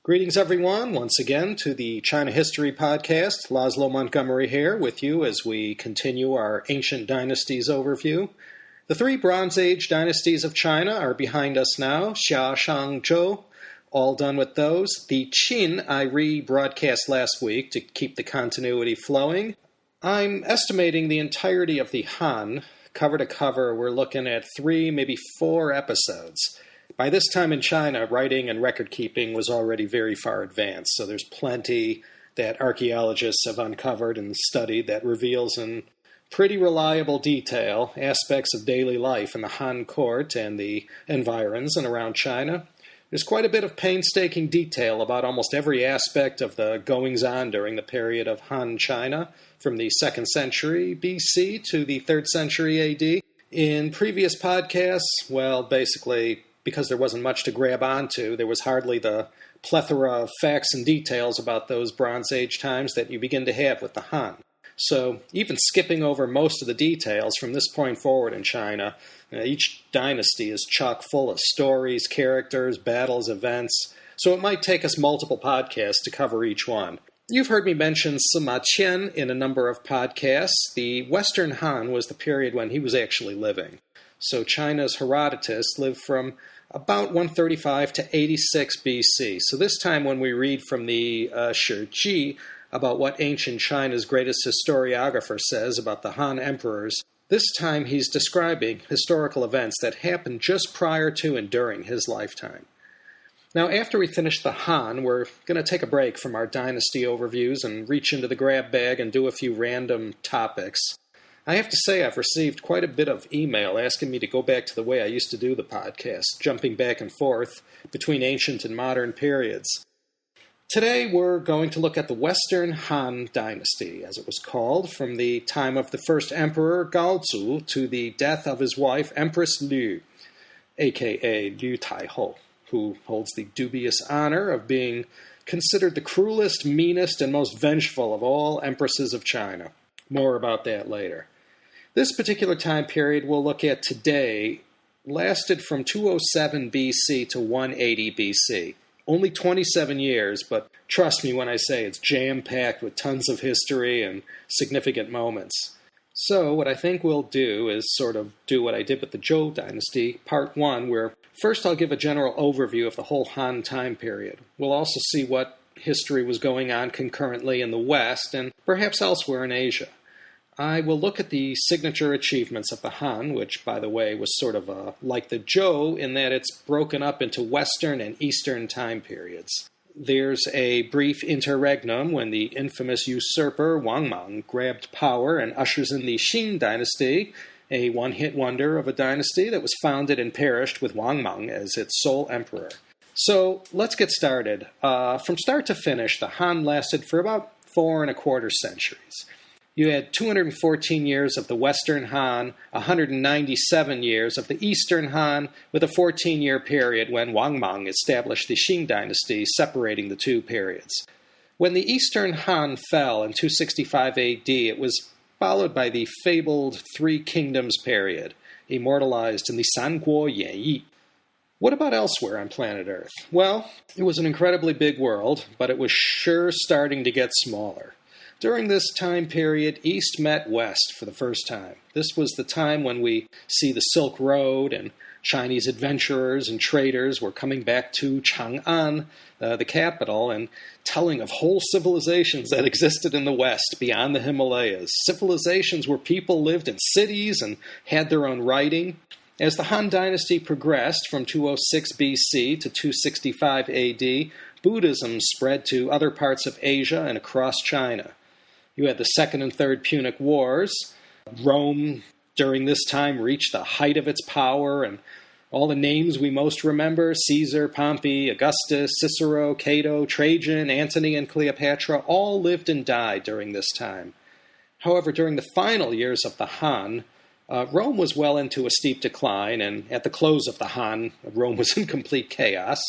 Greetings, everyone, once again to the China History Podcast. Laszlo Montgomery here with you as we continue our Ancient Dynasties overview. The three Bronze Age dynasties of China are behind us now, Xia, Shang, Zhou, all done with those. The Qin I rebroadcast last week to keep the continuity flowing. I'm estimating the entirety of the Han, cover to cover, we're looking at 3, maybe 4 episodes. By this time in China, writing and record-keeping was already very far advanced, so there's plenty that archaeologists have uncovered and studied that reveals in pretty reliable detail aspects of daily life in the Han court and the environs and around China. There's quite a bit of painstaking detail about almost every aspect of the goings-on during the period of Han China, from the 2nd century BC to the 3rd century AD. In previous podcasts, basically, because there wasn't much to grab onto, there was hardly the plethora of facts and details about those Bronze Age times that you begin to have with the Han. So even skipping over most of the details from this point forward in China, each dynasty is chock full of stories, characters, battles, events, so it might take us multiple podcasts to cover each one. You've heard me mention Sima Qian in a number of podcasts. The Western Han was the period when he was actually living. So China's Herodotus lived from about 135 to 86 BC. So this time when we read from the Shi about what ancient China's greatest historiographer says about the Han emperors, this time he's describing historical events that happened just prior to and during his lifetime. Now, after we finish the Han, we're going to take a break from our dynasty overviews and reach into the grab bag and do a few random topics. I have to say I've received quite a bit of email asking me to go back to the way I used to do the podcast, jumping back and forth between ancient and modern periods. Today we're going to look at the Western Han Dynasty, as it was called, from the time of the first emperor Gao Qi to the death of his wife Empress Liu, a.k.a. Liu Taiho, who holds the dubious honor of being considered the cruelest, meanest, and most vengeful of all empresses of China. More about that later. This particular time period we'll look at today lasted from 207 BC to 180 BC. Only 27 years, but trust me when I say it's jam-packed with tons of history and significant moments. So what I think we'll do is sort of do what I did with the Zhou Dynasty, Part 1, where first I'll give a general overview of the whole Han time period. We'll also see what history was going on concurrently in the West and perhaps elsewhere in Asia. I will look at the signature achievements of the Han, which, by the way, was sort of like the Zhou in that it's broken up into Western and Eastern time periods. There's a brief interregnum when the infamous usurper Wang Mang grabbed power and ushers in the Xiang Dynasty, a one-hit wonder of a dynasty that was founded and perished with Wang Mang as its sole emperor. So let's get started. From start to finish, the Han lasted for about 4¼ centuries. You had 214 years of the Western Han, 197 years of the Eastern Han, with a 14-year period when Wang Mang established the Xiang Dynasty, separating the two periods. When the Eastern Han fell in 265 AD, it was followed by the fabled Three Kingdoms period, immortalized in the Sanguo Yanyi. What about elsewhere on planet Earth? Well, it was an incredibly big world, but it was sure starting to get smaller. During this time period, East met West for the first time. This was the time when we see the Silk Road and Chinese adventurers and traders were coming back to Chang'an, the capital, and telling of whole civilizations that existed in the West beyond the Himalayas. Civilizations where people lived in cities and had their own writing. As the Han Dynasty progressed from 206 BC to 265 AD, Buddhism spread to other parts of Asia and across China. You had the Second and Third Punic Wars. Rome, during this time, reached the height of its power, and all the names we most remember, Caesar, Pompey, Augustus, Cicero, Cato, Trajan, Antony, and Cleopatra, all lived and died during this time. However, during the final years of the Han, Rome was well into a steep decline, and at the close of the Han, Rome was in complete chaos.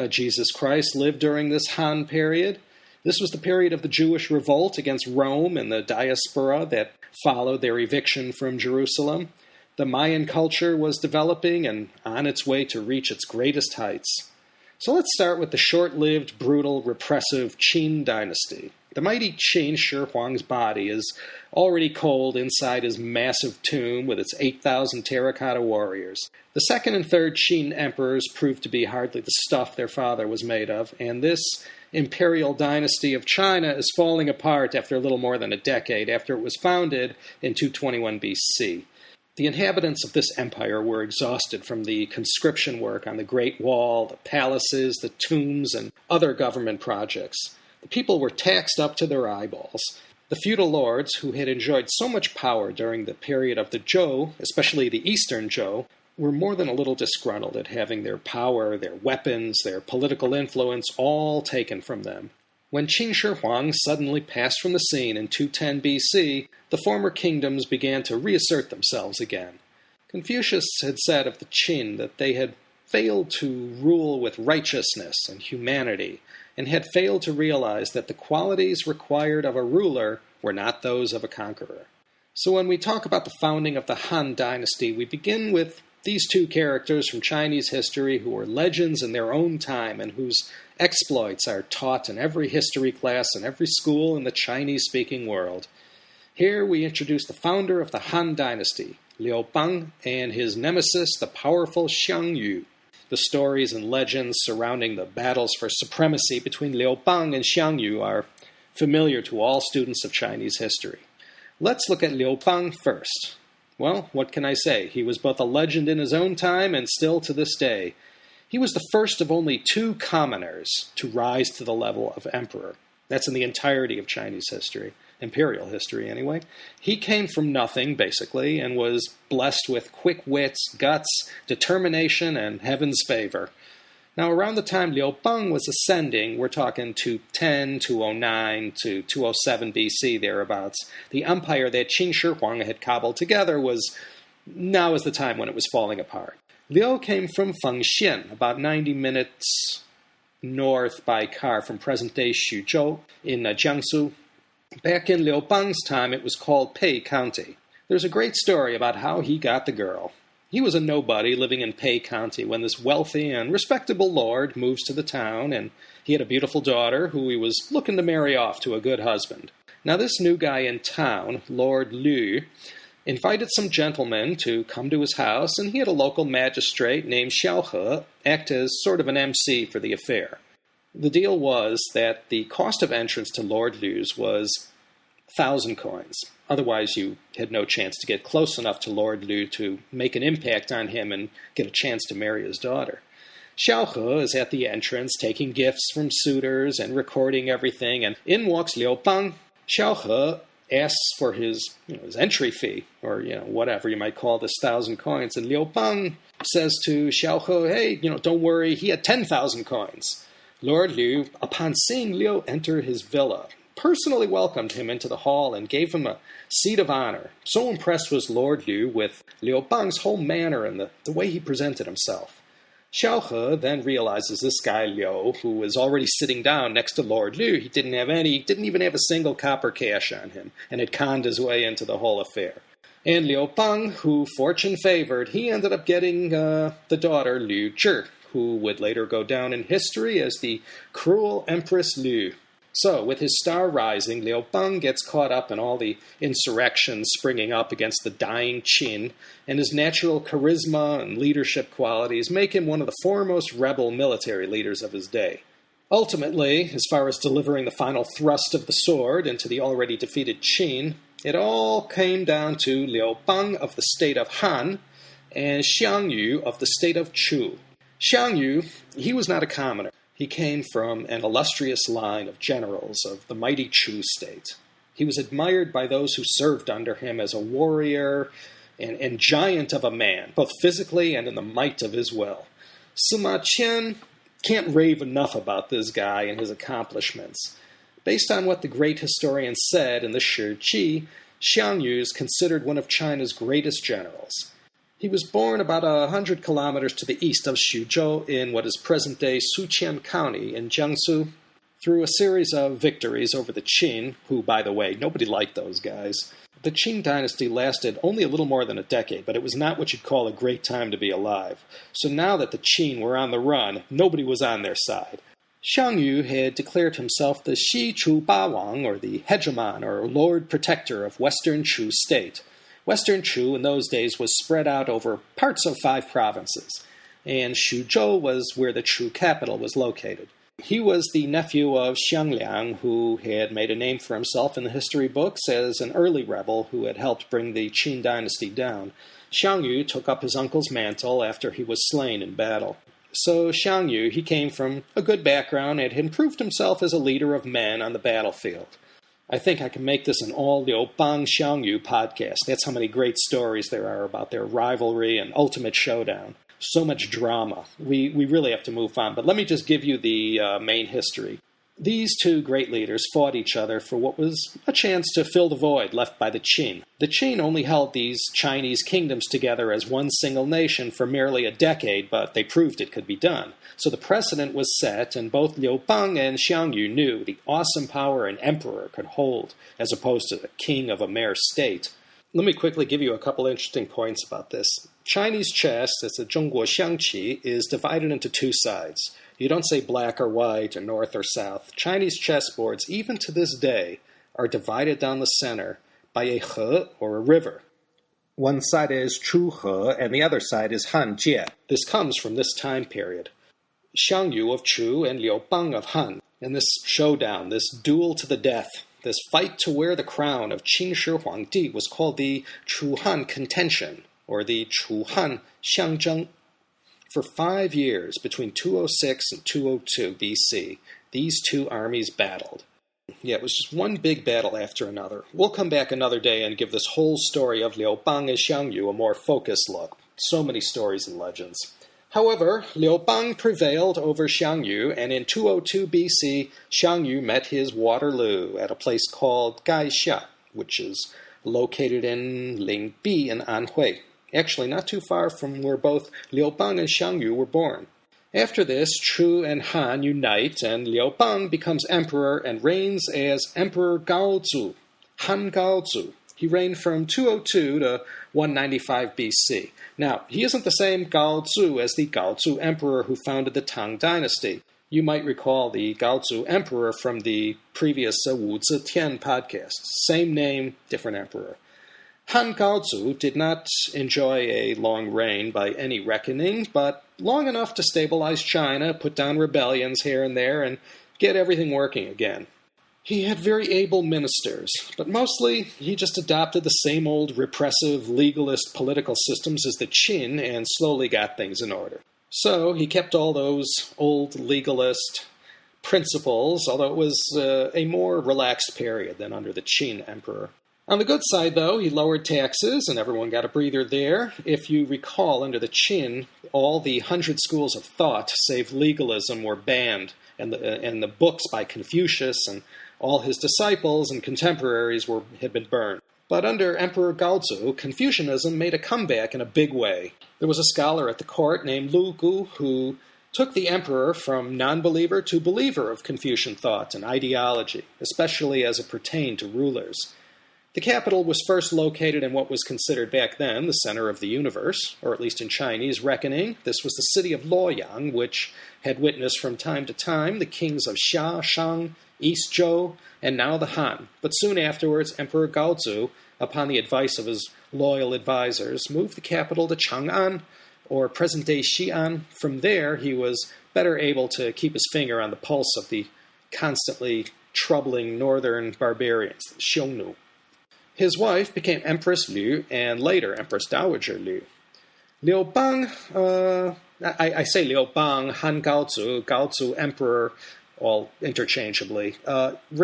Jesus Christ lived during this Han period. This was the period of the Jewish revolt against Rome and the diaspora that followed their eviction from Jerusalem. The Mayan culture was developing and on its way to reach its greatest heights. So let's start with the short-lived, brutal, repressive Qin Dynasty. The mighty Qin Shi Huang's body is already cold inside his massive tomb with its 8,000 terracotta warriors. The second and third Qin emperors proved to be hardly the stuff their father was made of, and this imperial dynasty of China is falling apart after a little more than a decade after it was founded in 221 BC. The inhabitants of this empire were exhausted from the conscription work on the Great Wall, the palaces, the tombs, and other government projects. The people were taxed up to their eyeballs. The feudal lords, who had enjoyed so much power during the period of the Zhou, especially the Eastern Zhou, were more than a little disgruntled at having their power, their weapons, their political influence all taken from them. When Qin Shi Huang suddenly passed from the scene in 210 BC, the former kingdoms began to reassert themselves again. Confucius had said of the Qin that they had failed to rule with righteousness and humanity, and had failed to realize that the qualities required of a ruler were not those of a conqueror. So when we talk about the founding of the Han Dynasty, we begin with these two characters from Chinese history who were legends in their own time and whose exploits are taught in every history class in every school in the Chinese-speaking world. Here we introduce the founder of the Han Dynasty, Liu Bang, and his nemesis, the powerful Xiang Yu. The stories and legends surrounding the battles for supremacy between Liu Bang and Xiang Yu are familiar to all students of Chinese history. Let's look at Liu Bang first. Well, what can I say? He was both a legend in his own time and still to this day. He was the first of only two commoners to rise to the level of emperor. That's in the entirety of Chinese history, imperial history anyway. He came from nothing, basically, and was blessed with quick wits, guts, determination, and heaven's favor. Now, around the time Liu Bang was ascending, we're talking 210, 209 to 207 BC, thereabouts, the empire that Qin Shi Huang had cobbled together now is the time when it was falling apart. Liu came from Fengxian, about 90 minutes north by car from present-day Xuzhou in Jiangsu. Back in Liu Bang's time, it was called Pei County. There's a great story about how he got the girl. He was a nobody living in Pei County when this wealthy and respectable lord moves to the town, and he had a beautiful daughter who he was looking to marry off to a good husband. Now this new guy in town, Lord Liu, invited some gentlemen to come to his house, and he had a local magistrate named Xiao He act as sort of an MC for the affair. The deal was that the cost of entrance to Lord Liu's was 1,000 coins. Otherwise, you had no chance to get close enough to Lord Liu to make an impact on him and get a chance to marry his daughter. Xiao He is at the entrance taking gifts from suitors and recording everything, and in walks Liu Bang. Xiao He asks for his entry fee, or whatever you might call this 1,000 coins, and Liu Bang says to Xiao He, hey, don't worry, he had 10,000 coins. Lord Liu, upon seeing Liu enter his villa, personally welcomed him into the hall and gave him a seat of honor. So impressed was Lord Liu with Liu Bang's whole manner and the way he presented himself. Xiao He then realizes this guy Liu, who was already sitting down next to Lord Liu, he didn't even have a single copper cash on him, and had conned his way into the whole affair. And Liu Bang, who fortune favored, he ended up getting the daughter Liu Zhi, who would later go down in history as the cruel Empress Liu. So, with his star rising, Liu Bang gets caught up in all the insurrections springing up against the dying Qin, and his natural charisma and leadership qualities make him one of the foremost rebel military leaders of his day. Ultimately, as far as delivering the final thrust of the sword into the already defeated Qin, it all came down to Liu Bang of the state of Han and Xiang Yu of the state of Chu. Xiang Yu, he was not a commoner. He came from an illustrious line of generals of the mighty Chu state. He was admired by those who served under him as a warrior and giant of a man, both physically and in the might of his will. Sima Qian can't rave enough about this guy and his accomplishments. Based on what the great historian said in the Shi Qi, Xiang Yu is considered one of China's greatest generals. He was born about 100 kilometers to the east of Xuzhou in what is present-day Suqian County in Jiangsu. Through a series of victories over the Qin, who, by the way, nobody liked those guys, The Qing Dynasty lasted only a little more than a decade, but it was not what you'd call a great time to be alive. So now that the Qin were on the run, nobody was on their side. Xiang Yu had declared himself the Xi Chu Ba Wang, or the hegemon, or Lord Protector of Western Chu State. Western Chu in those days was spread out over parts of 5 provinces, and Xuzhou was where the Chu capital was located. He was the nephew of Xiang Liang, who had made a name for himself in the history books as an early rebel who had helped bring the Qin dynasty down. Xiang Yu took up his uncle's mantle after he was slain in battle. So Xiang Yu, he came from a good background and had proved himself as a leader of men on the battlefield. I think I can make this an all Liu Bang Xiang Yu podcast. That's how many great stories there are about their rivalry and ultimate showdown. So much drama. We really have to move on. But let me just give you the main history. These 2 great leaders fought each other for what was a chance to fill the void left by the Qin. The Qin only held these Chinese kingdoms together as one single nation for merely a decade, but they proved it could be done. So the precedent was set, and both Liu Bang and Xiang Yu knew the awesome power an emperor could hold, as opposed to the king of a mere state. Let me quickly give you a couple interesting points about this. Chinese chess, as the Zhongguo Xiangqi, is divided into 2 sides. You don't say black or white or north or south. Chinese chessboards, even to this day, are divided down the center by a he, or a river. One side is Chu He, and the other side is Han Jie. This comes from this time period. Xiang Yu of Chu and Liu Bang of Han. And this showdown, this duel to the death, this fight to wear the crown of Qin Shi Huangdi was called the Chu Han Contention, or the Chu Han Xiangzheng. For 5 years, between 206 and 202 BC, these 2 armies battled. Yeah, it was just one big battle after another. We'll come back another day and give this whole story of Liu Bang and Xiang Yu a more focused look. So many stories and legends. However, Liu Bang prevailed over Xiang Yu, and in 202 BC, Xiang Yu met his Waterloo at a place called Gaixia, which is located in Lingbi in Anhui. Actually, not too far from where both Liu Bang and Xiang Yu were born. After this, Chu and Han unite, and Liu Bang becomes emperor and reigns as Emperor Gao Qi Han. He reigned from 202 to 195 BC. Now, he isn't the same Gao Qi as the Gao Qi emperor who founded the Tang Dynasty. You might recall the Gao Qi emperor from the previous Wu Zetian podcast. Same name, different emperor. Han Gaozu did not enjoy a long reign by any reckoning, but long enough to stabilize China, put down rebellions here and there, and get everything working again. He had very able ministers, but mostly he just adopted the same old repressive, legalist political systems as the Qin and slowly got things in order. So he kept all those old legalist principles, although it was a more relaxed period than under the Qin emperor. On the good side, though, he lowered taxes, and everyone got a breather there. If you recall, under the Qin, all the 100 schools of thought, save legalism, were banned, and the books by Confucius and all his disciples and contemporaries had been burned. But under Emperor Gaozu, Confucianism made a comeback in a big way. There was a scholar at the court named Lu Gu who took the emperor from non-believer to believer of Confucian thought and ideology, especially as it pertained to rulers. The capital was first located in what was considered back then the center of the universe, or at least in Chinese reckoning. This was the city of Luoyang, which had witnessed from time to time the kings of Xia, Shang, East Zhou, and now the Han. But soon afterwards, Emperor Gaozu, upon the advice of his loyal advisors, moved the capital to Chang'an, or present-day Xi'an. From there, he was better able to keep his finger on the pulse of the constantly troubling northern barbarians, the Xiongnu. His wife became Empress Liu, and later Empress Dowager Liu. Liu Bang, I say Liu Bang, Han Gaozu, Gaozu Emperor, all interchangeably.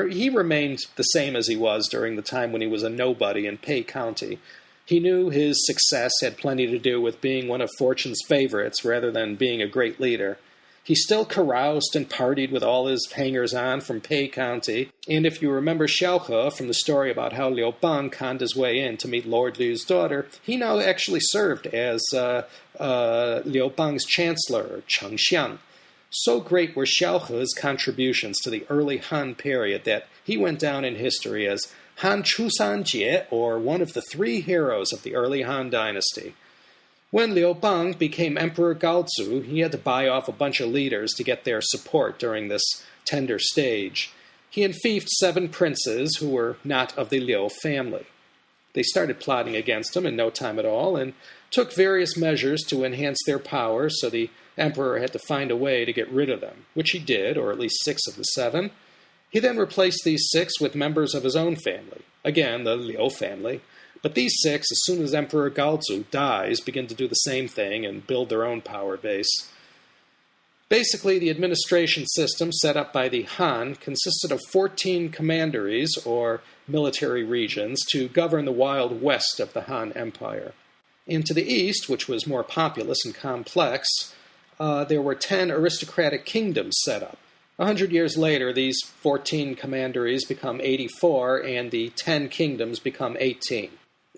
He remained the same as he was during the time when he was a nobody in Pei County. He knew his success had plenty to do with being one of fortune's favorites rather than being a great leader. He still caroused and partied with all his hangers-on from Pei County, and if you remember Xiaohe from the story about how Liu Bang conned his way in to meet Lord Liu's daughter, he now actually served as Liu Bang's chancellor, Chengxiang. So great were Xiaohe's contributions to the early Han period that he went down in history as Han Chusanjie, or one of the three heroes of the early Han Dynasty. When Liu Bang became Emperor Gaozu, he had to buy off a bunch of leaders to get their support during this tender stage. He enfeoffed 7 princes who were not of the Liu family. They started plotting against him in no time at all, and took various measures to enhance their power, so the emperor had to find a way to get rid of them, which he did, or at least 6 of the 7. He then replaced these 6 with members of his own family, again the Liu family, but these 6, as soon as Emperor Gaozu dies, begin to do the same thing and build their own power base. Basically, the administration system set up by the Han consisted of 14 commanderies, or military regions, to govern the wild west of the Han Empire. And to the east, which was more populous and complex, there were 10 aristocratic kingdoms set up. 100 years later, these 14 commanderies become 84, and the 10 kingdoms become 18.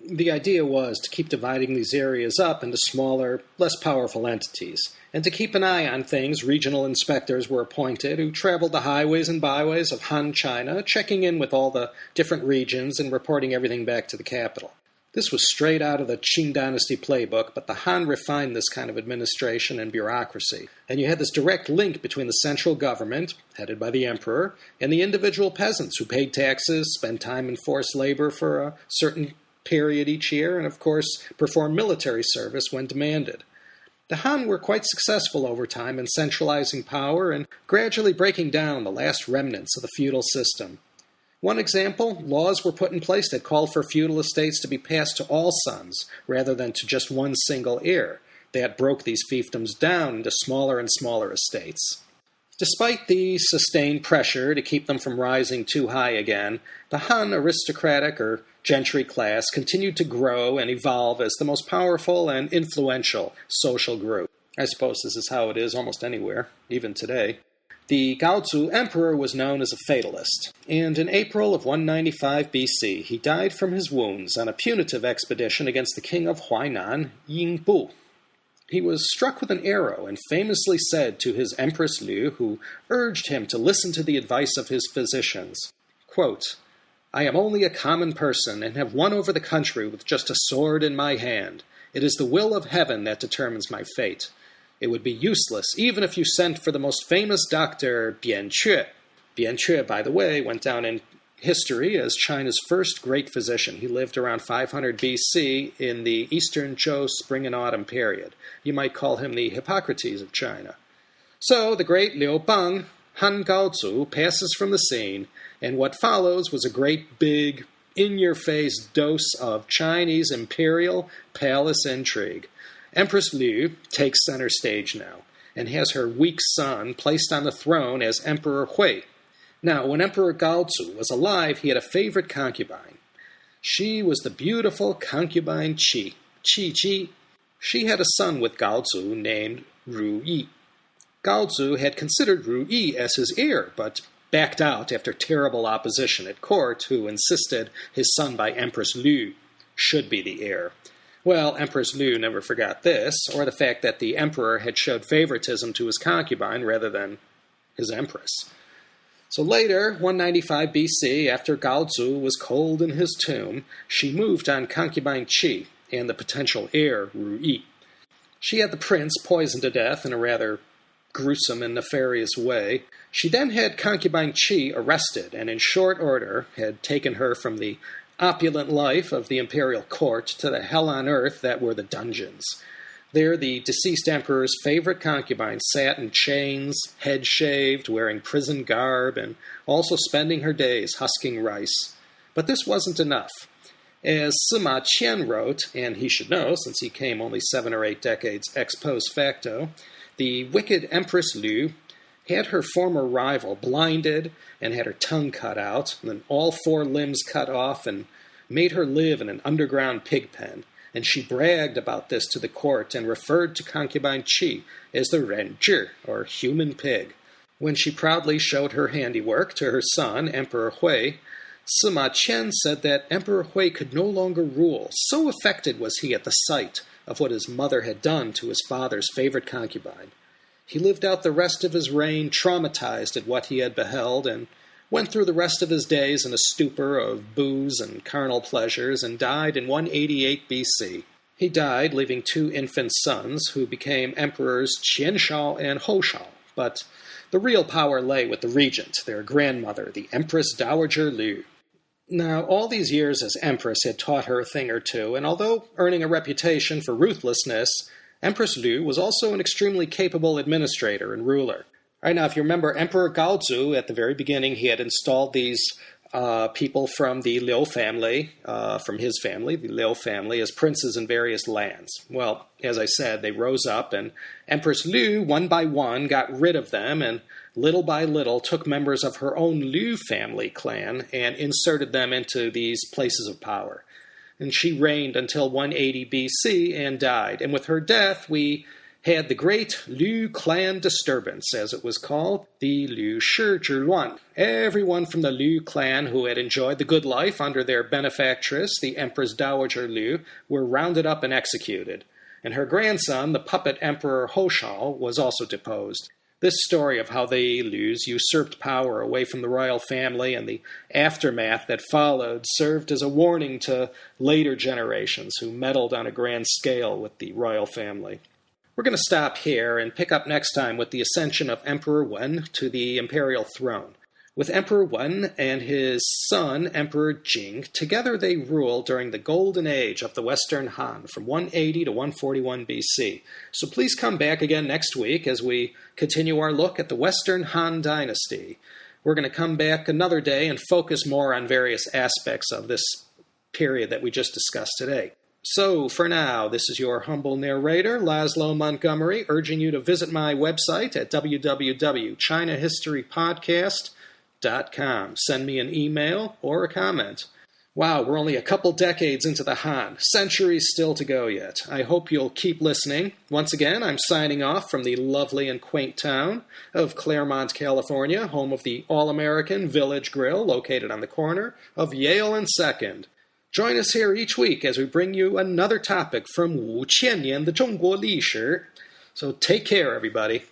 The idea was to keep dividing these areas up into smaller, less powerful entities. And to keep an eye on things, regional inspectors were appointed who traveled the highways and byways of Han China, checking in with all the different regions and reporting everything back to the capital. This was straight out of the Qing Dynasty playbook, but the Han refined this kind of administration and bureaucracy. And you had this direct link between the central government, headed by the emperor, and the individual peasants who paid taxes, spent time in forced labor for a certain period each year, and of course performed military service when demanded. The Han were quite successful over time in centralizing power and gradually breaking down the last remnants of the feudal system. One example, laws were put in place that called for feudal estates to be passed to all sons, rather than to just one single heir. That broke these fiefdoms down into smaller and smaller estates. Despite the sustained pressure to keep them from rising too high again, the Han aristocratic or gentry class continued to grow and evolve as the most powerful and influential social group. I suppose this is how it is almost anywhere, even today. The Gaozu emperor was known as a fatalist, and in April of 195 BC, he died from his wounds on a punitive expedition against the king of Huainan, Yingbu. He was struck with an arrow and famously said to his Empress Liu, who urged him to listen to the advice of his physicians, quote, "I am only a common person and have won over the country with just a sword in my hand. It is the will of heaven that determines my fate. It would be useless even if you sent for the most famous doctor, Bianque." Bianque, by the way, went down in history as China's first great physician. He lived around 500 BC in the Eastern Zhou spring and autumn period. You might call him the Hippocrates of China. So the great Liu Bang, Han Gaozu, passes from the scene, and what follows was a great big, in-your-face dose of Chinese imperial palace intrigue. Empress Liu takes center stage now, and has her weak son placed on the throne as Emperor Hui. Now, when Emperor Gaozu was alive, he had a favorite concubine. She was the beautiful concubine Qi. She had a son with Gaozu named Ru Yi. Gaozu had considered Ru Yi as his heir, but backed out after terrible opposition at court, who insisted his son by Empress Liu should be the heir. Well, Empress Liu never forgot this, or the fact that the emperor had showed favoritism to his concubine rather than his empress. So later, 195 BC, after Gaozu was cold in his tomb, she moved on concubine Qi and the potential heir, Ru Yi. She had the prince poisoned to death in a rather gruesome and nefarious way. She then had concubine Qi arrested, and in short order had taken her from the opulent life of the imperial court to the hell on earth that were the dungeons. There, the deceased emperor's favorite concubine sat in chains, head shaved, wearing prison garb, and also spending her days husking rice. But this wasn't enough. As Sima Qian wrote, and he should know since he came only 7 or 8 decades ex post facto, the wicked Empress Liu had her former rival blinded and had her tongue cut out, and then all 4 limbs cut off, and made her live in an underground pig pen. And she bragged about this to the court and referred to concubine Qi as the Renzhi, or human pig. When she proudly showed her handiwork to her son, Emperor Hui, Sima Qian said that Emperor Hui could no longer rule. So affected was he at the sight of what his mother had done to his father's favorite concubine. He lived out the rest of his reign traumatized at what he had beheld, and went through the rest of his days in a stupor of booze and carnal pleasures, and died in 188 BC. He died, leaving 2 infant sons, who became emperors Qianshao and Hoshao, but the real power lay with the regent, their grandmother, the Empress Dowager Liu. Now, all these years as empress had taught her a thing or two, and although earning a reputation for ruthlessness, Empress Liu was also an extremely capable administrator and ruler. All right, now, if you remember, Emperor Gao Qi, at the very beginning, he had installed these people from the Liu family, from his family, the Liu family, as princes in various lands. Well, as I said, they rose up, and Empress Liu, one by one, got rid of them, and little by little took members of her own Liu family clan and inserted them into these places of power. And she reigned until 180 BC and died. And with her death, we had the Great Liu Clan Disturbance, as it was called, the Liu Shi Zhiluan. Everyone from the Liu clan who had enjoyed the good life under their benefactress, the Empress Dowager Liu, were rounded up and executed. And her grandson, the puppet Emperor Hoshao, was also deposed. This story of how the Lius usurped power away from the royal family and the aftermath that followed served as a warning to later generations who meddled on a grand scale with the royal family. We're going to stop here and pick up next time with the ascension of Emperor Wen to the imperial throne. With Emperor Wen and his son, Emperor Jing, together they ruled during the golden age of the Western Han from 180 to 141 BC. So please come back again next week as we continue our look at the Western Han Dynasty. We're going to come back another day and focus more on various aspects of this period that we just discussed today. So, for now, this is your humble narrator, Laszlo Montgomery, urging you to visit my website at www.chinahistorypodcast.com. Send me an email or a comment. Wow, we're only a couple decades into the Han. Centuries still to go yet. I hope you'll keep listening. Once again, I'm signing off from the lovely and quaint town of Claremont, California, home of the all-American Village Grill located on the corner of Yale and 2nd. Join us here each week as we bring you another topic from 5000年的中国历史. So take care, everybody.